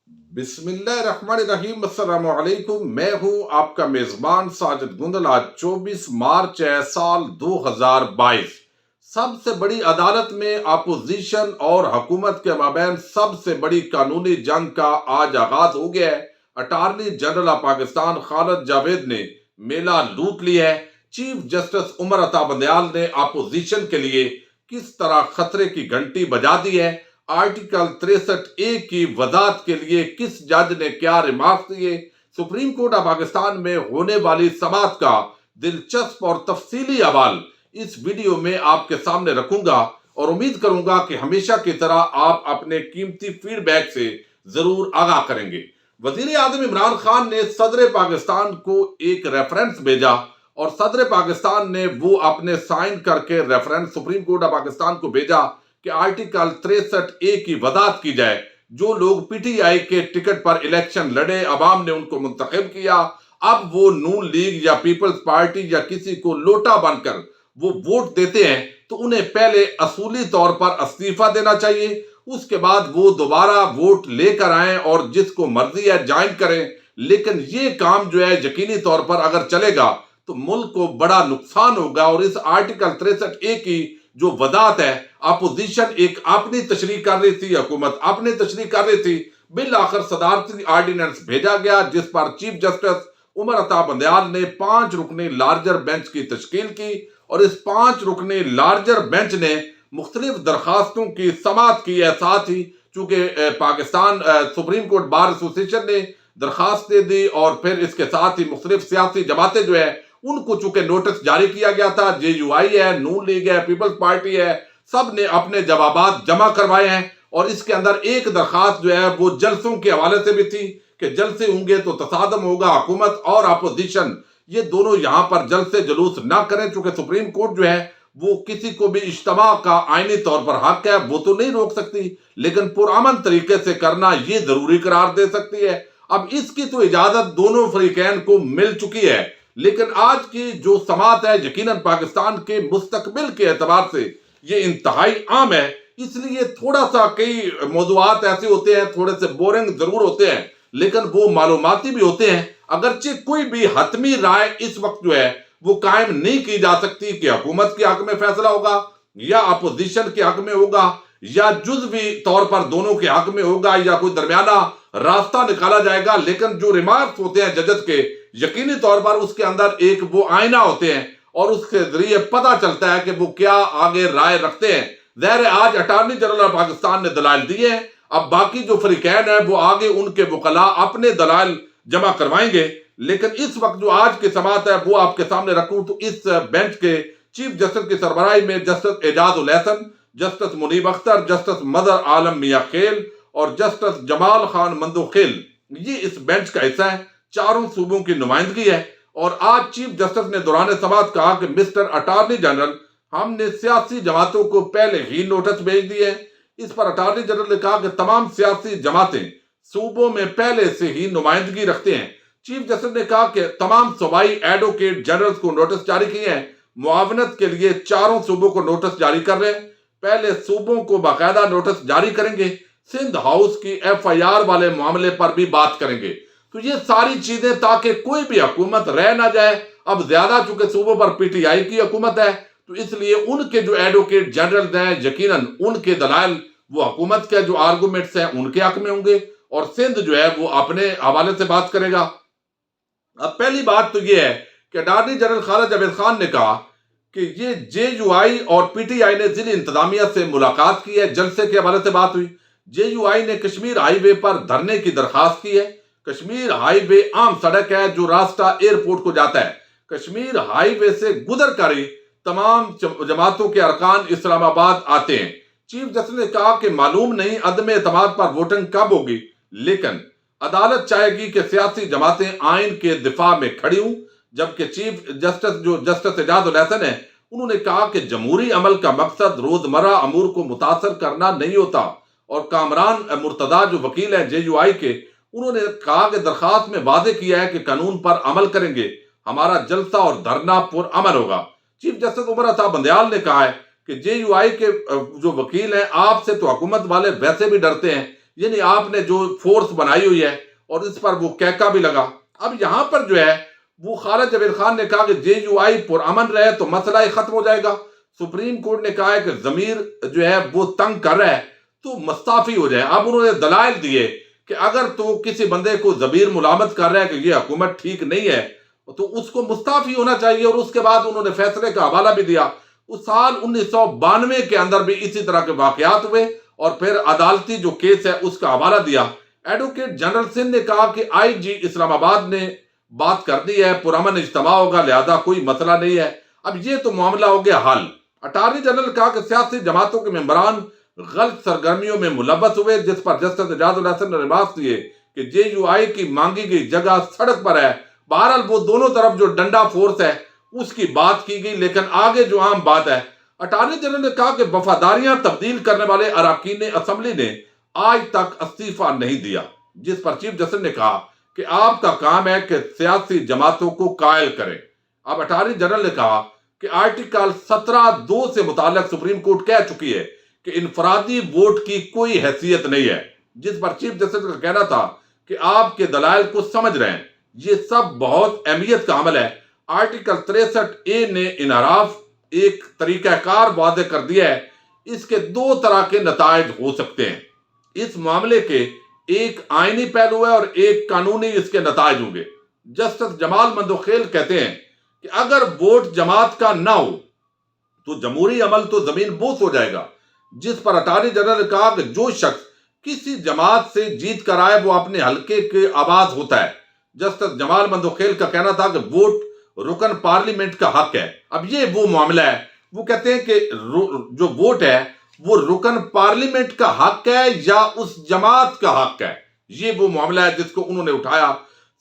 बिस्मिल्लाह रहमान रहीम। अस्सलाम वालेकुम। मैं हूं आपका मेजबान साजिद गुंदल। आज 24 मार्च है साल 2022। सबसे बड़ी अदालत में अपोजिशन और हुकूमत के माबैन सबसे बड़ी कानूनी जंग का आज आगाज हो गया है। Attorney general of Pakistan Khalid Javed ने मेला लूट लिया है। चीफ जस्टिस उमर अता बंदयाल ने अपोजिशन के लिए किस तरह खतरे की घंटी बजा दी है। आर्टिकल 63A की वजाहत के लिए किस जज ने क्या रिमार्क दिए। सुप्रीम कोर्ट ऑफ पाकिस्तान में होने वाली समाअत का दिलचस्प और तफसीली हवाल इस वीडियो में आपके सामने रखूंगा और उम्मीद करूंगा कि हमेशा की तरह आप अपने कीमती फीडबैक से जरूर आगाह करेंगे। वजीर आजम इमरान खान ने सदर पाकिस्तान को एक रेफरेंस भेजा और सदर पाकिस्तान ने वो अपने साइन करके reference supreme court of Pakistan को भेजा कि आर्टिकल 63A की वजाहत की जाए। जो लोग पीटीआई के टिकट पर इलेक्शन लड़े, अवाम ने उनको मुंतखब किया, अब वो नून लीग या पीपल्स पार्टी या किसी को लोटा बनकर वो वोट देते हैं तो उन्हें पहले असूली तौर पर इस्तीफा देना चाहिए। उसके बाद वो दोबारा वोट लेकर आए और जिसको मर्जी है ज्वाइन करें। लेकिन ये काम जो है यकीनी तौर पर अगर चलेगा तो मुल्क को बड़ा नुकसान होगा। और इस आर्टिकल 63A की जो वजाहत है, अपोजिशन एक अपनी तशरीह कर रही थी, हुकूमत अपनी तशरीह कर रही थी। बिल आखिर सदारती आर्डिनेंस भेजा गया जिस पर चीफ जस्टिस उमर अता बंदयाल ने 5 रुकनी लार्जर बेंच की तश्कील की और इस 5 रुकनी लार्जर बेंच ने मुख्तलिफ दरखास्तों की समाअत की है। साथ ही चूंकि Pakistan supreme court bar association ने दरखास्त दे दी और फिर इसके साथ ही मुख्तलिफ सियासी जमातें जो है उनको चूंकि नोटिस जारी किया गया था, जेयूआई है, नून लीग है, पीपल्स पार्टी है, सब ने अपने जवाबात जमा करवाए हैं। और इसके अंदर एक दरखास्त जो है वो जलसों के हवाले से भी थी कि जलसे होंगे तो तसादम होगा, हुकूमत और अपोजिशन ये दोनों यहां पर जलसे जुलूस ना करें। चूंकि सुप्रीम कोर्ट जो है वो किसी को भी इज्तिमा का आईनी तौर पर हक है, वो तो नहीं रोक सकती, लेकिन पुरअमन तरीके से करना ये जरूरी करार दे सकती है। अब इसकी तो इजाजत दोनों फरीकैन को मिल चुकी है, लेकिन आज की जो समाअत है यकीनन पाकिस्तान के मुस्तकबिल के एतबार से ये इंतहाई आम है। इसलिए थोड़ा सा कई मौजूआत ऐसे होते हैं, थोड़े से बोरिंग जरूर होते हैं, लेकिन वो मालूमाती भी होते हैं। अगरचे कोई भी हतमी राय इस वक्त जो है वो कायम नहीं की जा सकती कि हुकूमत के हक में फैसला होगा या अपोजिशन के हक में होगा या जुज़वी तौर पर दोनों के हक में होगा या कोई दरमियाना रास्ता निकाला जाएगा। लेकिन जो रिमार्क्स होते हैं जजत के, यकीनी तौर पर उसके अंदर एक वो आईना होते हैं और उसके जरिए पता चलता है कि वो क्या आगे राय रखते हैं। ज़ाहिर है आज अटार्नी जनरल ऑफ पाकिस्तान ने दलाल दिए हैं, अब बाकी जो फरीकैन है वो आगे उनके वकला अपने दलाल जमा करवाएंगे। लेकिन इस वक्त जो आज की समाअत है वो आपके सामने रखूं तो इस बेंच के चीफ जस्टिस की सरबराही में justice Ijaz ul Ahsan, justice Munib Akhtar, justice Mazhar Alam Mian Khel और जस्टिस जमाल खान मंदोखेल ये इस बेंच का हिस्सा है। चारों सूबों की नुमाइंदगी है। और आज चीफ जस्टिस ने दौरान समाअत कहा कि मिस्टर अटार्नी जनरल, हमने सियासी जमातों को पहले ही नोटिस भेज दिए हैं। इस पर अटार्नी जनरल ने कहा कि तमाम सियासी जमातें सूबों में पहले से ही नुमाइंदगी रखते हैं। चीफ जस्टिस ने कहा कि तमाम सूबाई एडवोकेट जनरल्स को नोटिस जारी किए हैं। मुआवनत के लिए चारों सूबों को नोटिस जारी कर रहे हैं। पहले सूबों को बाकायदा नोटिस जारी करेंगे, सिंध हाउस की FIR वाले मामले पर भी बात करेंगे। तो ये सारी चीजें ताकि कोई भी हुकूमत रह ना जाए। अब ज्यादा चूंकि सूबों पर पीटीआई की हुकूमत है तो इसलिए उनके जो एडवोकेट जनरल हैं यकीनन उनके दलाल वो हुकूमत के जो आर्गूमेंट्स हैं उनके हक में होंगे और सिंध जो है वो अपने हवाले से बात करेगा। अब पहली बात तो ये है कि अटार्नी जनरल खालिद जावेद खान ने कहा कि ये जेयूआई और पीटीआई ने जिला इंतजामिया से मुलाकात की है, जलसे के हवाले से बात हुई। जेयूआई ने कश्मीर हाईवे पर धरने की दरखास्त की है। कश्मीर हाईवे आम सड़क है जो रास्ता एयरपोर्ट को जाता है। कश्मीर हाईवे से गुजर कर ही तमाम जमातों के अरकान इस्लामाबाद आते हैं। चीफ जस्टिस ने कहा कि मालूम नहीं अदम एतमाद पर वोटिंग कब होगी, लेकिन अदालत चाहेगी कि सियासी जमातें आइन के दिफा में खड़ी हों। जबकि चीफ जस्टिस जो जस्टिस एजाज उल एहसन है उन्होंने कहा कि जमहूरी अमल का मकसद रोजमर्रा अमूर को मुतासर करना नहीं होता। और कामरान मुर्तदा जो वकील हैं जेयूआई के, उन्होंने कहा कि दरखास्त में वादे किया है कि कानून पर अमल करेंगे, हमारा जलसा और धरना पुरअमन होगा। चीफ जस्टिस उमर अता बंदयाल ने कहा है कि जेयूआई के जो वकील हैं आपसे तो हुकूमत वाले वैसे भी डरते हैं, یعنی آپ نے جو فورس بنائی ہوئی ہے اور اس پر وہ کہکا بھی لگا۔ اب یہاں پر جو ہے وہ خالد جاوید خان نے کہا کہ جے یو آئی پرامن رہے تو مسئلہ ہی ختم ہو جائے گا۔ سپریم کورٹ نے کہا ہے کہ ضمیر جو ہے وہ تنگ کر رہا ہے تو مستعفی ہو جائے۔ اب انہوں نے دلائل دیے کہ اگر تو کسی بندے کو ضمیر ملامت کر رہا ہے کہ یہ حکومت ٹھیک نہیں ہے تو اس کو مستعفی ہونا چاہیے، اور اس کے بعد انہوں نے فیصلے کا حوالہ بھی دیا۔ اس سال 1992 کے اندر بھی اسی طرح کے واقعات ہوئے اور پھر عدالتی جو کیس ہے اس کا حوالہ دیا۔ ایڈوکیٹ جنرل سنگھ نے کہا کہ آئی جی اسلام آباد نے بات کر دی ہے، پرامن اجتماع ہوگا، لہذا کوئی مسئلہ نہیں ہے۔ اب یہ تو معاملہ ہو گیا حل۔ اٹارنی جنرل نے کہا کہ سیاسی جماعتوں کے ممبران غلط سرگرمیوں میں ملوث ہوئے، جس پر جسٹس اعجاز الحسن نے ریمارکس دیے کہ جے یو آئی کی مانگی گئی جگہ سڑک پر ہے۔ بہرحال وہ دونوں طرف جو ڈنڈا فورس ہے اس کی بات کی گئی، لیکن آگے جو عام بات ہے، اٹارنی جنرل نے کہا کہ وفاداریاں تبدیل کرنے والے اراکین اسمبلی نے آج تک استعفیٰ نہیں دیا، جس پر چیف جسٹس نے کہا کہ آپ کا کام ہے کہ سیاسی جماعتوں کو قائل کریں۔ اب اٹارنی جنرل نے کہا کہ آرٹیکل 17(2) سے متعلق سپریم کورٹ کہہ چکی ہے کہ انفرادی ووٹ کی کوئی حیثیت نہیں ہے، جس پر چیف جسٹس کا کہنا تھا کہ آپ کے دلائل کو سمجھ رہے ہیں، یہ سب بہت اہمیت کا عمل ہے۔ آرٹیکل 63(a) نے انحراف ایک طریقہ کار واضح کر دیا ہے، اس کے دو طرح کے نتائج ہو سکتے ہیں۔ اس معاملے کے ایک آئینی پہلو ہے اور ایک قانونی اس کے نتائج ہوں گے۔ جسٹس جمال مندوخیل کہتے ہیں کہ اگر ووٹ جماعت کا نہ ہو تو جمہوری عمل تو زمین بوس ہو جائے گا، جس پر اٹارنی جنرل نے کہا کہ جو شخص کسی جماعت سے جیت کر آئے وہ اپنے حلقے کے آواز ہوتا ہے۔ جسٹس جمال مندوخیل کا کہنا تھا کہ ووٹ رکن پارلیمنٹ کا حق ہے۔ اب یہ وہ معاملہ ہے، وہ کہتے ہیں کہ جو ووٹ ہے وہ رکن پارلیمنٹ کا حق ہے یا اس جماعت کا حق ہے، یہ وہ معاملہ ہے جس کو انہوں نے اٹھایا۔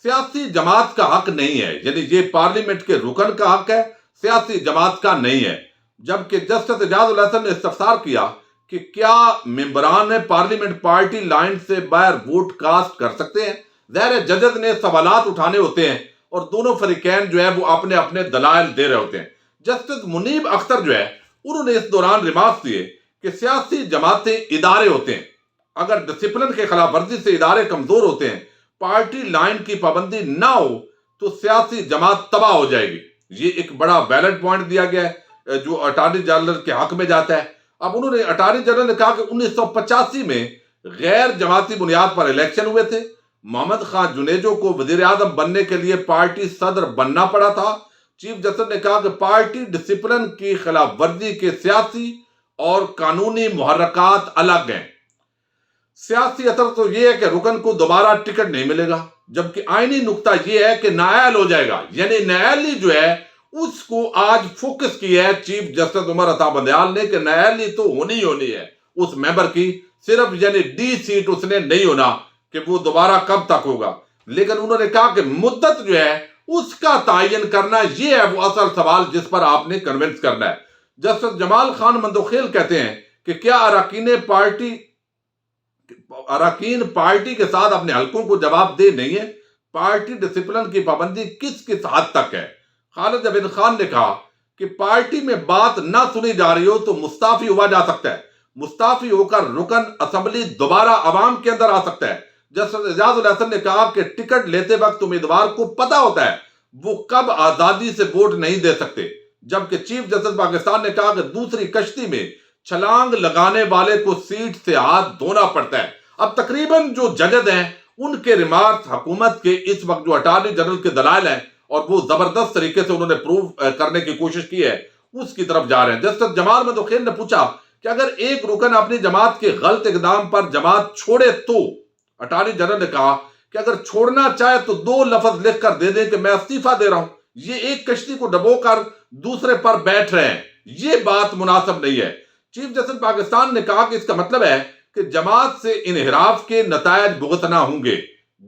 سیاسی جماعت کا حق نہیں ہے، یعنی یہ پارلیمنٹ کے رکن کا حق ہے، سیاسی جماعت کا نہیں ہے۔ جبکہ جسٹس اعجاز الحسن نے استفسار کیا کہ کیا ممبران پارلیمنٹ پارٹی لائن سے باہر ووٹ کاسٹ کر سکتے ہیں؟ ظاہر ججز نے سوالات اٹھانے ہوتے ہیں اور دونوں فریقین جو ہے وہ اپنے اپنے دلائل دے رہے ہوتے ہیں۔ جسٹس منیب اختر جو ہے انہوں نے اس دوران ریمارکس دیے کہ سیاسی جماعتیں ادارے ہوتے ہیں، اگر ڈسپلن کے خلاف ورزی سے ادارے کمزور ہوتے ہیں، پارٹی لائن کی پابندی نہ ہو تو سیاسی جماعت تباہ ہو جائے گی۔ یہ ایک بڑا ویلڈ پوائنٹ دیا گیا ہے جو اٹارنی جنرل کے حق میں جاتا ہے۔ اب انہوں نے اٹارنی جنرل نے کہا کہ 1985 میں غیر جماعتی بنیاد پر الیکشن ہوئے تھے، محمد خان جنیجو کو وزیر اعظم بننے کے لیے پارٹی صدر بننا پڑا تھا۔ چیف جسٹس نے کہا کہ پارٹی ڈسپلن کی خلاف ورزی کے سیاسی اور قانونی محرکات الگ ہیں۔ سیاسی اثر تو یہ ہے کہ رکن کو دوبارہ ٹکٹ نہیں ملے گا، جبکہ آئینی نقطہ یہ ہے کہ نااہل ہو جائے گا، یعنی نااہلی جو ہے اس کو آج فوکس کیا ہے چیف جسٹس عمر عطا بندیال نے کہ نااہلی تو ہونی ہے اس ممبر کی، صرف یعنی ڈی سیٹ اس نے نہیں ہونا کہ وہ دوبارہ کب تک ہوگا، لیکن انہوں نے کہا کہ مدت جو ہے اس کا تعین کرنا، یہ ہے وہ اصل سوال جس پر آپ نے کنونس کرنا ہے۔ جسٹس جمال خان مندوخیل کہتے ہیں کہ کیا اراکین پارٹی کے ساتھ اپنے حلقوں کو جواب دہ نہیں ہے؟ پارٹی ڈسپلن کی پابندی کس حد تک ہے؟ خالد جاوید خان نے کہا کہ پارٹی میں بات نہ سنی جا رہی ہو تو مستعفی ہوا جا سکتا ہے، مستعفی ہو کر رکن اسمبلی دوبارہ عوام کے اندر آ سکتا ہے۔ جسٹس اعجاز الحسن نے کہا کہ ٹکٹ لیتے وقت امیدوار کو پتا ہوتا ہے وہ کب آزادی سے ووٹ نہیں دے سکتے، جبکہ چیف جسٹس پاکستان نے کہا کہ دوسری کشتی میں چھلانگ لگانے والے کو سیٹ سے ہاتھ دھونا پڑتا ہے۔ اب تقریباً جو ججز ہیں ان کے ریمارکس حکومت کے اس وقت جو اٹارنی جنرل کے دلائل ہیں اور وہ زبردست طریقے سے انہوں نے پروو کرنے کی کوشش کی ہے اس کی طرف جا رہے ہیں۔ جسٹس جمال مندوخیل نے پوچھا کہ اگر ایک رکن اپنی جماعت کے غلط اقدام پر جماعت چھوڑے تو؟ اٹارنی جنرل نے کہا کہ اگر چھوڑنا چاہے تو 2 لفظ لکھ کر دے دیں کہ میں استعفیٰ دے رہا ہوں، یہ ایک کشتی کو ڈبو کر دوسرے پر بیٹھ رہے ہیں، یہ بات مناسب نہیں ہے۔ چیف جسٹس پاکستان نے کہا کہ اس کا مطلب ہے کہ جماعت سے انحراف کے نتائج بھگتنا ہوں گے،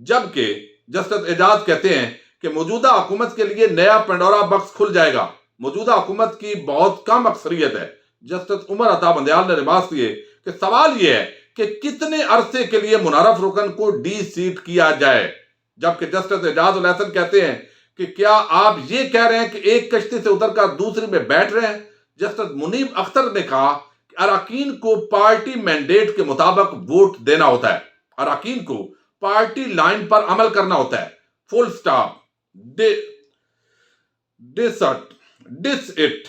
جبکہ جسٹس اعجاز کہتے ہیں کہ موجودہ حکومت کے لیے نیا پنڈورا باکس کھل جائے گا، موجودہ حکومت کی بہت کم اکثریت ہے۔ جسٹس عمر عطا بندیال نے ریمارکس دیے کہ سوال یہ ہے کہ کتنے عرصے کے لیے منحرف رکن کو ڈی سیٹ کیا جائے، جبکہ جسٹس اعجاز الحسن کہتے ہیں کہ کیا آپ یہ کہہ رہے ہیں کہ ایک کشتی سے اتر کر دوسری میں بیٹھ رہے ہیں؟ جسٹس منیب اختر نے کہا کہ اراکین کو پارٹی مینڈیٹ کے مطابق ووٹ دینا ہوتا ہے، अरकान को पार्टी लाइन पर अमल करना होता है, फुल स्टॉप। डिस इट,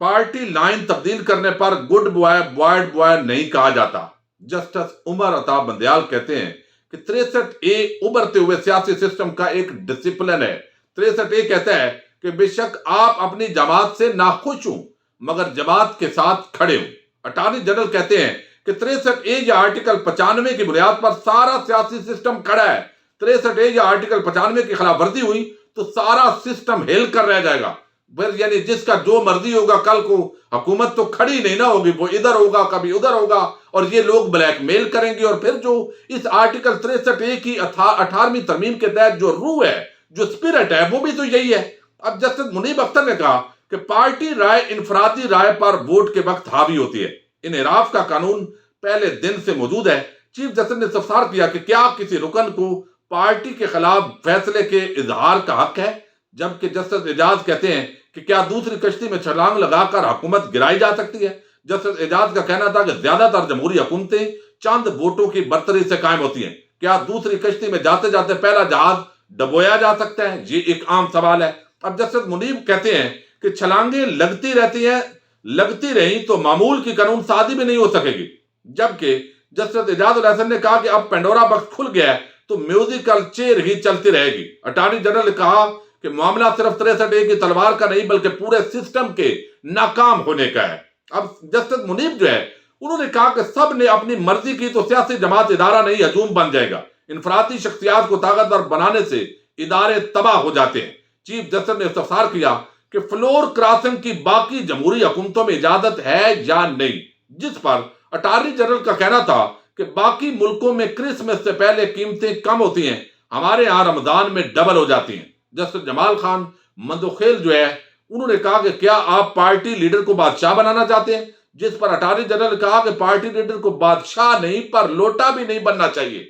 पार्टी लाइन तब्दील करने पर गुड बॉय बॉयड बॉय नहीं कहा जाता। जस्टिस उमर अता बंदयाल कहते हैं कि 63A उभरते हुए सियासी सिस्टम का एक डिसिप्लिन है। 63A कहता है कि बेशक आप अपनी जमात से नाखुश हो मगर जमात के साथ खड़े हो। अटॉर्नी जनरल कहते हैं कि 63A या आर्टिकल 95 की बुनियाद पर सारा सियासी सिस्टम खड़ा है। 63A या आर्टिकल 95 की खिलाफ वर्जी हुई तो सारा सिस्टम हिल कर रह जाएगा। फिर यानी जिसका जो मर्जी होगा, कल को हुकूमत तो खड़ी नहीं ना होगी, वो इधर होगा कभी उधर होगा और ये लोग ब्लैकमेल करेंगे। और फिर जो इस आर्टिकल 63A की 18वीं तरमीम के तहत जो रूह है, जो स्पिरिट है, वो भी तो यही है। अब जस्टिस मुनीब अख्तर ने कहा कि पार्टी राय इनफरादी राय पर वोट के वक्त हावी होती है। इनहराफ का कानून पहले दिन से मौजूद है। चीफ जस्टिस ने इस्तफसार किया कि क्या किसी रुकन को पार्टी के खिलाफ फैसले के इजहार का हक है, जबकि जस्टिस एजाज कहते हैं कि क्या दूसरी कश्ती में छलांग लगाकर हुकूमत गिराई जा सकती है। जस्टिस एजाज का कहना था कि ज्यादातर जमहूरी हुकूमतें चंद वोटों की बरतरी से कायम होती हैं। क्या दूसरी कश्ती में जाते जाते पहला जहाज डबोया जा सकता है? ये एक आम सवाल है। अब जस्टिस मुनीब कहते हैं कि छलांगे लगती रहती हैं, लगती रही तो मामूल की कानून साजी भी नहीं हो सकेगी। जबकि जस्टिस एजाज उल हसन ने कहा कि अब पेंडोरा बॉक्स खुल गया है तो म्यूजिकल चेयर ही चलती रहेगी। अटॉर्नी जनरल ने कहा कि मामला सिर्फ 63A की तलवार का नहीं बल्कि पूरे सिस्टम के नाकाम होने का है। अब जस्टिस मुनीब जो है उन्होंने कहा कि सब ने अपनी मर्जी की तो सियासी जमात इदारा नहीं हजूम बन जाएगा। इनफरादी शख्सियात को ताकतवर बनाने से इदारे तबाह हो जाते हैं। चीफ जस्टिस ने इस्तफसार किया कि फ्लोर क्रॉसिंग की बाकी जमहूरी हुकूमतों में इजाजत है या नहीं, जिस पर अटॉर्नी जनरल का कहना था कि बाकी मुल्कों में क्रिसमस से पहले कीमतें कम होती हैं, हमारे यहाँ रमजान में डबल हो जाती हैं। जस्टिस जमाल खान मंदोखेल जो है उन्होंने कहा कि क्या आप पार्टी लीडर को बादशाह बनाना चाहते हैं, जिस पर अटॉर्नी जनरल ने कहा कि पार्टी लीडर को बादशाह नहीं पर लोटा भी नहीं बनना चाहिए।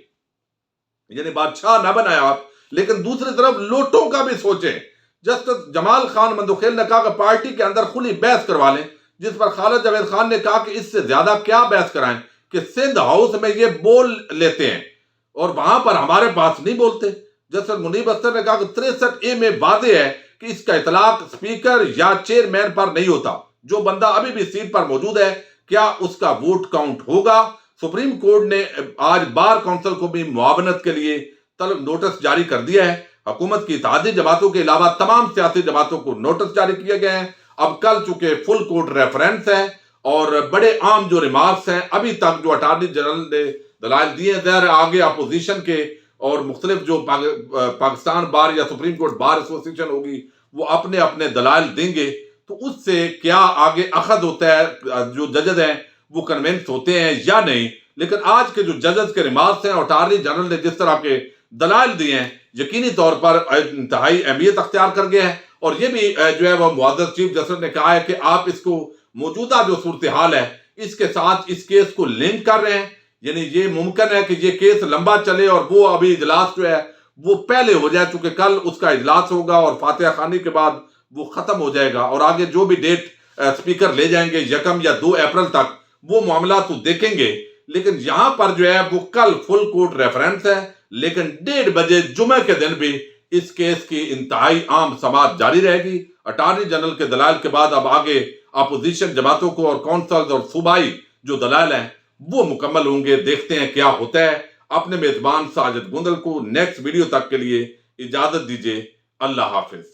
यानी बादशाह ना बनाए आप, लेकिन दूसरी तरफ लोटों का भी सोचें। जस्टिस जमाल खान मंदोखेल ने कहा कि पार्टी के अंदर खुली बहस करवा लें, जिस पर खालिद जावेद खान ने कहा कि इससे ज्यादा क्या बहस कराएं कि सिंध हाउस में ये बोल लेते हैं और वहां पर हमारे पास नहीं बोलते। जस्टिस मुनीब अख्तर ने कहा कि 63A में वादे है कि इसका इतलाक स्पीकर या चेयरमैन पर नहीं होता। जो बंदा अभी भी सीट पर मौजूद है क्या उसका वोट काउंट होगा? सुप्रीम कोर्ट ने आज बार काउंसिल को भी मुआवनत के लिए तलब नोटिस जारी कर दिया है। हुकूमत की इत्तेहादी जमातों के अलावा तमाम सियासी जमातों को नोटिस जारी किए गए हैं। अब कल चूंकि फुल कोर्ट रेफरेंस है और बड़े आम जो रिमार्क्स हैं अभी तक जो अटॉर्नी जनरल ने दलाइल दिए हैं, आगे अपोजिशन के और मुख्तलिफ जो पाकिस्तान बार या सुप्रीम कोर्ट बार एसोसिएशन होगी वो अपने अपने दलाइल देंगे, तो उससे क्या आगे अखद होता है, जो जजेस हैं वो कन्विंस होते हैं या नहीं। लेकिन आज के जो जजेस के रिमार्क्स हैं, अटॉर्नी जनरल ने जिस तरह के दलाइल दिए हैं, यकीनी तौर पर इंतहाई अहमियत अख्तियार कर गए हैं। और ये भी जो है वो मुअज़्ज़ज़ चीफ जस्टिस ने कहा है कि आप इसको मौजूदा जो सूरत हाल है इसके साथ इस केस को लिंक कर रहे हैं। यानी ये मुमकिन है कि ये केस लंबा चले और वो अभी इजलास जो है वो पहले हो जाए, चूंकि कल उसका इजलास होगा और फातिहा खानी के बाद वो खत्म हो जाएगा और आगे जो भी डेट स्पीकर ले जाएंगे 1 या 2 अप्रैल तक वो मामला तो देखेंगे। लेकिन यहां पर जो है वो कल फुल कोर्ट रेफरेंस है, लेकिन 1:30 बजे जुमे के दिन भी इस केस की इंतहाई आम समाअत जारी रहेगी। अटॉर्नी जनरल के दलाल के बाद अब आगे अपोजिशन जमातों को और काउंसिल और सूबाई जो दलाल हैं वो मुकम्मल होंगे। देखते हैं क्या होता है। अपने मेजबान साजिद गुंदल को नेक्स्ट वीडियो तक के लिए इजाजत दीजिए। अल्लाह हाफिज।